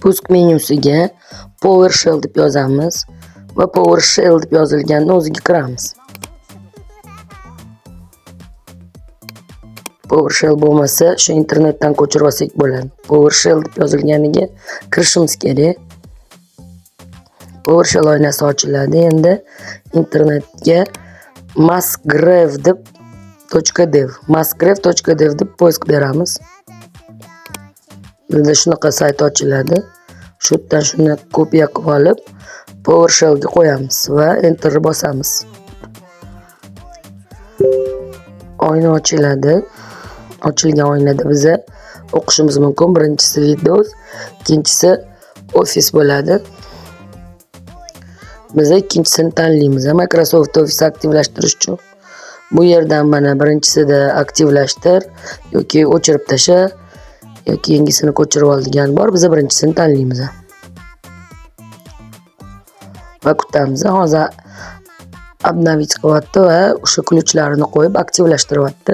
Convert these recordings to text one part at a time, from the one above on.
Pusk menyusiga PowerShell deb yozamiz va PowerShell deb yozilganini o'ziga kiramiz. PowerShell bo'lmasa, shu internetdan ko'chirib olsak bo'ladi. PowerShell deb yozilganiga kirishimiz kerak. PowerShell oynasi ochiladi. Endi internetga masgrave.dev deb poisk beramiz. Bizda shunaqa sayt ochiladi. Shu yerdan shuni kopiya qilib olib, PowerShellga qo'yamiz va enter bosamiz. Oyna ochiladi. Ochilgan oynada biza o'qishimiz mumkin. Birinchisi Windows, ikkinchisi Office bo'ladi. Biz ikkinchisini tanlaymiz. Microsoft Office aktivlashtirish uchun bu yerdan mana birinchisida aktivlashtir yoki o'chirib tasha yoki yangisini ko'chirib ol degan bor. Biz birinchisini tanlaymiz. Va kutamiz. Hozir obnovить qilyapti va o'sha ключlarini qo'yib aktivlashtiryapti.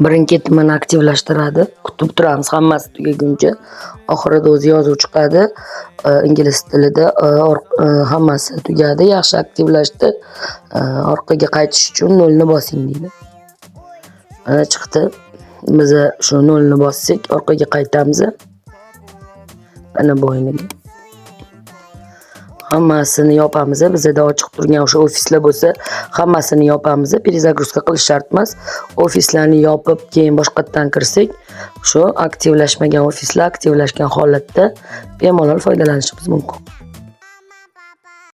Birin-ketin aktivlashtiradi. Kutib turamiz hammasi tugaguncha. Oxirida o'zi yozuv chiqadi. Ingliz tilida hammasi tugadi, yaxshi aktivlashdi. Orqaga qaytish uchun 0 ni bosing deydi. Mana chiqdi. Biz shu 0 ni bossak, orqaga qaytamiz. Mana bu oynaga. Hammasini yopamiz. Bizda ochiq turgan o'sha ofislar bo'lsa, hammasini yopamiz. Перезагрузка qilish shart emas. Ofislarni yopib, keyin boshqatdan kirsak, shu aktivlashmagan ofislar aktivlashgan holatda bemalol foydalanishimiz mumkin.